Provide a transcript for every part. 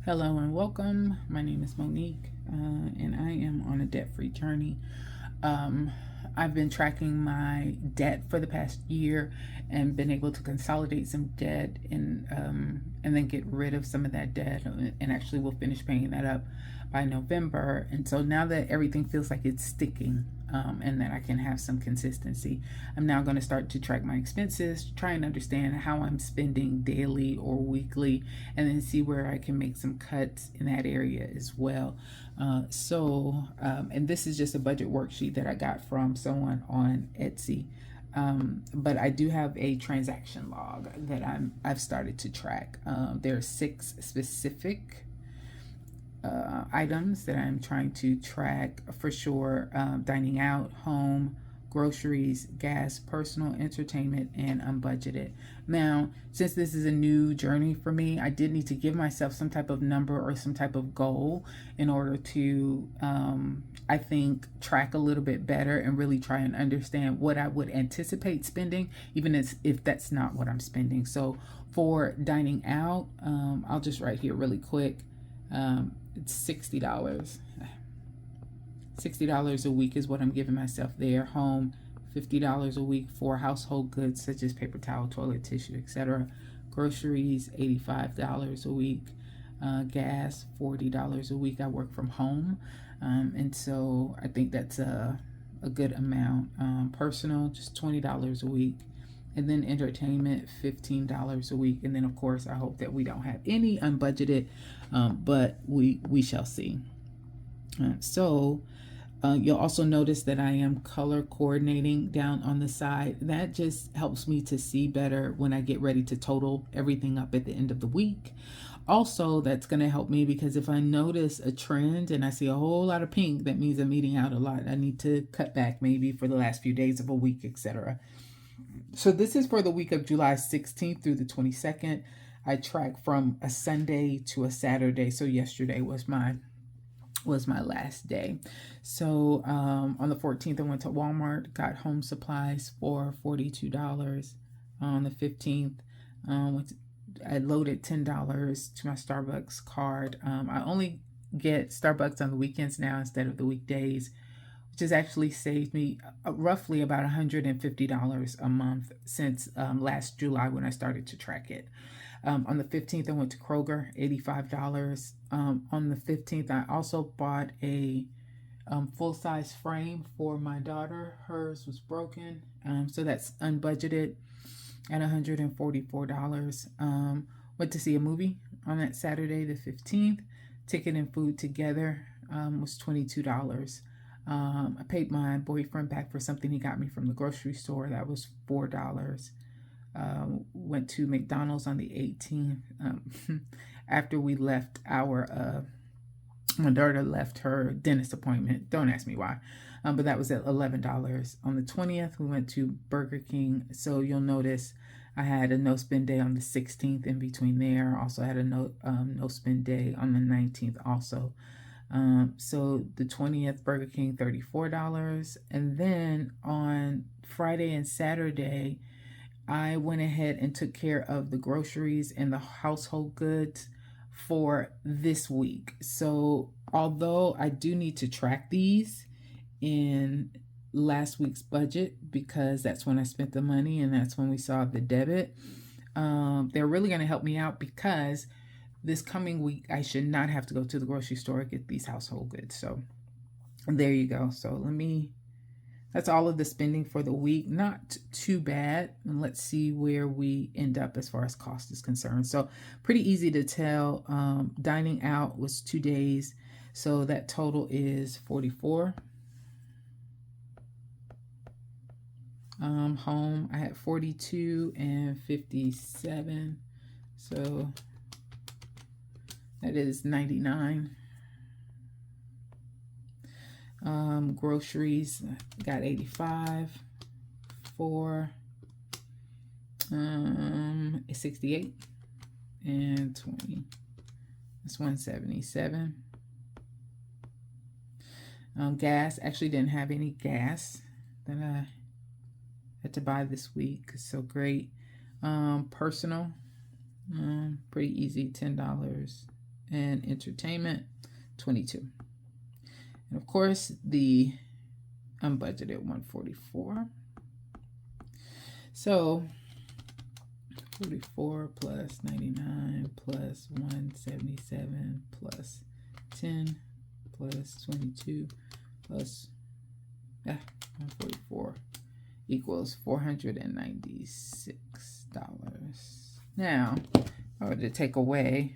Hello and welcome. My name is Monique, and I am on a debt-free journey. Um, I've been tracking my debt for the past year and been able to consolidate some debt and then get rid of some of that debt. And actually, we'll finish paying that up by November. And so now that everything feels like it's sticking, and that I can have some consistency, I'm now going to start to track my expenses, try and understand how I'm spending daily or weekly, and then see where I can make some cuts in that area as well. And this is just a budget worksheet that I got from someone on Etsy. But I do have a transaction log that I've started to track. There are 6 specific items that I'm trying to track for sure: dining out, home, groceries, gas, personal entertainment, and unbudgeted. Now, since this is a new journey for me, I did need to give myself some type of number or some type of goal in order to, I think, track a little bit better and really try and understand what I would anticipate spending, even if that's not what I'm spending. So for dining out, I'll just write here really quick. It's $60. $60 a week is what I'm giving myself there. Home, $50 a week for household goods such as paper towel, toilet tissue, etc. Groceries, $85 a week. Gas, $40 a week. I work from home, and so I think that's a good amount. Personal, just $20 a week. And then entertainment, $15 a week. And then, of course, I hope that we don't have any unbudgeted, but we shall see. You'll also notice that I am color coordinating down on the side. That just helps me to see better when I get ready to total everything up at the end of the week. Also, that's going to help me because if I notice a trend and I see a whole lot of pink, that means I'm eating out a lot. I need to cut back maybe for the last few days of a week, etc. So this is for the week of July 16th through the 22nd. I track from a Sunday to a Saturday. So yesterday was my last day. So on the 14th, I went to Walmart, got home supplies for $42. On the 15th, I loaded $10 to my Starbucks card. I only get Starbucks on the weekends now instead of the weekdays, which has actually saved me roughly about $150 a month since last July when I started to track it. On the 15th, I went to Kroger, $85. On the 15th, I also bought a full-size frame for my daughter. Hers was broken, so that's unbudgeted at $144. Went to see a movie on that Saturday, the 15th. Ticket and food together was $22. I paid my boyfriend back for something he got me from the grocery store. That was $4. Went to McDonald's on the 18th. After we left my daughter left her dentist appointment. Don't ask me why. But that was at $11. On the 20th, we went to Burger King. So you'll notice I had a no spend day on the 16th in between there. Also had a no spend day on the 19th also. So the 20th, Burger King, $34. And then on Friday and Saturday, I went ahead and took care of the groceries and the household goods for this week. So although I do need to track these in last week's budget because that's when I spent the money and that's when we saw the debit, they're really going to help me out because this coming week I should not have to go to the grocery store to get these household goods. So there you go. So that's all of the spending for the week. Not too bad. And let's see where we end up as far as cost is concerned. So pretty easy to tell. Dining out was 2 days. So that total is 44. Home, I had 42 and 57. So that is 99. Groceries, got 85. 68 and 20. That's 177. Gas, actually didn't have any gas that I had to buy this week, so great. Personal, pretty easy, $10. and entertainment, 22. And of course, the unbudgeted 144. So 44 plus 99 plus 177 plus 10 plus 22 plus 144 equals $496. Now, if I were to take away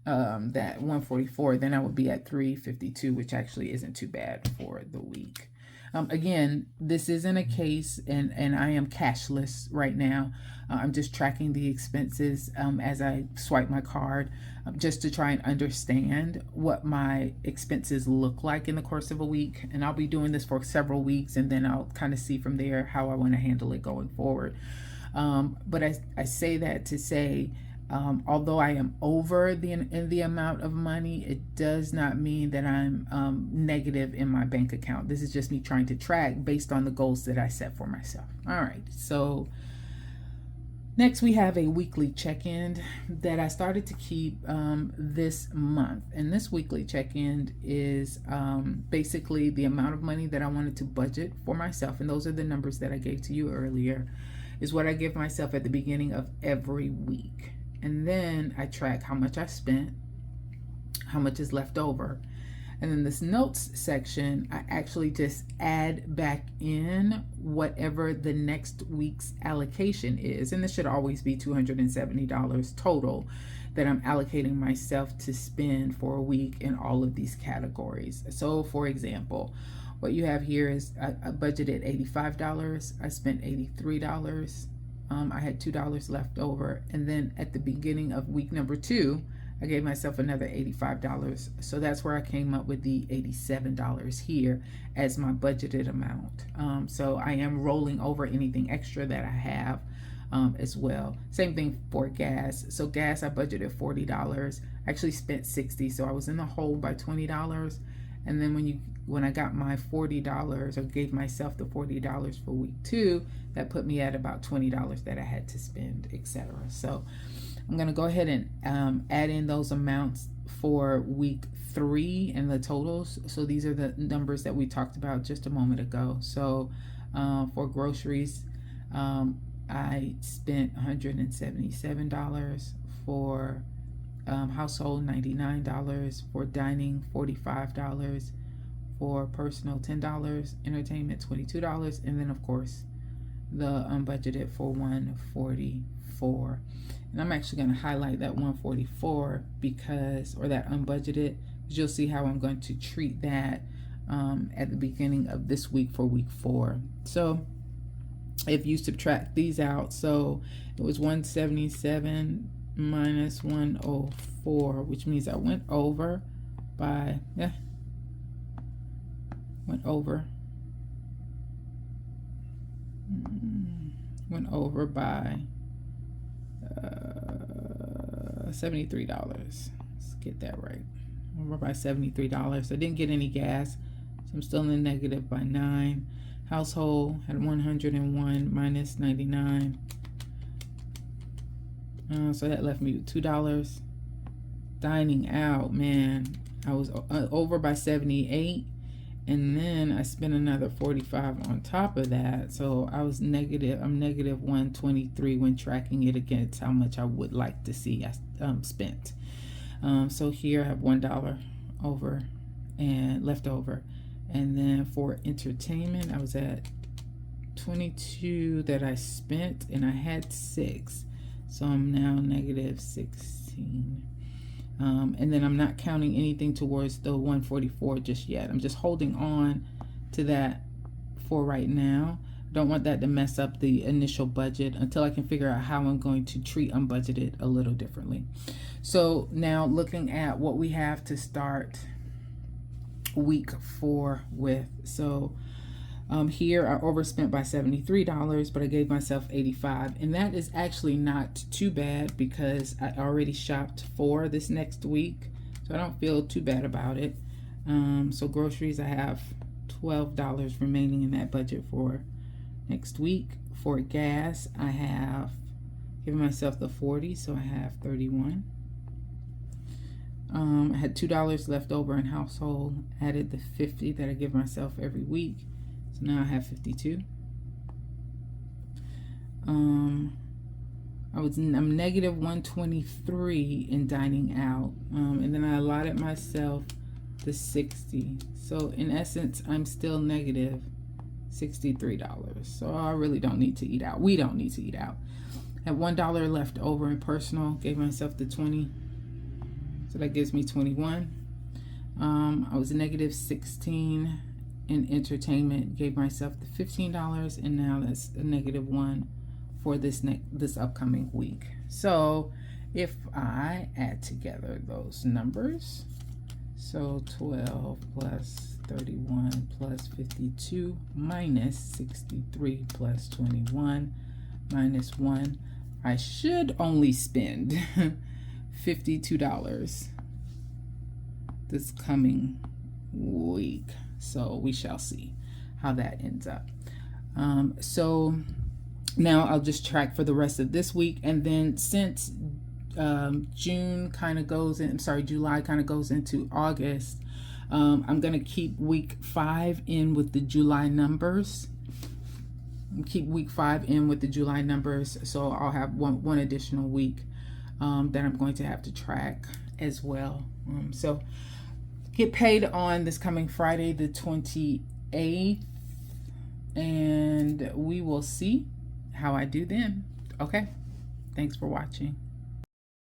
that 144, then I would be at 352, which actually isn't too bad for the week. Again, this isn't a case, and I am cashless right now. I'm just tracking the expenses as I swipe my card, just to try and understand what my expenses look like in the course of a week. And I'll be doing this for several weeks, and then I'll kind of see from there how I want to handle it going forward. But I say that to say, although I am over in the amount of money, it does not mean that I'm negative in my bank account. This is just me trying to track based on the goals that I set for myself. All right, so next we have a weekly check-in that I started to keep this month. And this weekly check-in is basically the amount of money that I wanted to budget for myself. And those are the numbers that I gave to you earlier, is what I give myself at the beginning of every week. And then I track how much I spent, how much is left over. And then this notes section, I actually just add back in whatever the next week's allocation is. And this should always be $270 total that I'm allocating myself to spend for a week in all of these categories. So for example, what you have here is I budgeted $85. I spent $83. I had $2 left over. And then at the beginning of week number 2, I gave myself another $85. So that's where I came up with the $87 here as my budgeted amount. So I am rolling over anything extra that I have as well. Same thing for gas. So gas, I budgeted $40. I actually spent $60. So I was in the hole by $20. And then when I got my $40, or gave myself the $40 for week 2, that put me at about $20 that I had to spend, etc. So I'm going to go ahead and add in those amounts for week 3 and the totals. So these are the numbers that we talked about just a moment ago. So for groceries, I spent $177. For household, $99. For dining, $45. For personal, $10. Entertainment, $22. And then of course the unbudgeted for $144. And I'm actually going to highlight that $144 because, or that unbudgeted, because you'll see how I'm going to treat that at the beginning of this week for week 4. So if you subtract these out, so it was 177 minus 104, which means I went over by $73. Let's get that right. Over by $73. I didn't get any gas, so I'm still in the negative by 9. Household had 101 minus 99. So that left me with $2. Dining out, man, I was over by 78. And then I spent another 45 on top of that. So I was negative. I'm negative 123 when tracking it against how much I would like to see I spent. So here I have $1 over and left over. And then for entertainment, I was at 22 that I spent, and I had 6. So I'm now negative 16. And then I'm not counting anything towards the 144 just yet. I'm just holding on to that for right now. Don't want that to mess up the initial budget until I can figure out how I'm going to treat unbudgeted a little differently. So now looking at what we have to start week 4 with. So here I overspent by $73, but I gave myself $85, and that is actually not too bad because I already shopped for this next week, so I don't feel too bad about it. So groceries, I have $12 remaining in that budget for next week. For gas, I have giving myself the 40, so I have 31. I had $2 left over in household, added the 50 that I give myself every week, so now I have 52. I'm negative 123 in dining out, and then I allotted myself the 60. So in essence, I'm still negative $63. So I really don't need to eat out. We don't need to eat out. Had $1 left over in personal, gave myself the 20. So that gives me 21. I was negative 16 in entertainment, gave myself the $15, and now that's a negative 1 for this upcoming week. So if I add together those numbers, so 12 plus 31 plus 52 minus 63 plus 21 minus 1, I should only spend $52 this coming week. So we shall see how that ends up. So now I'll just track for the rest of this week, and then since July kind of goes into August, I'm gonna keep week 5 in with the July numbers. So I'll have one additional week that I'm going to have to track as well. So get paid on this coming Friday, the 28th, and we will see how I do then. Okay, thanks for watching.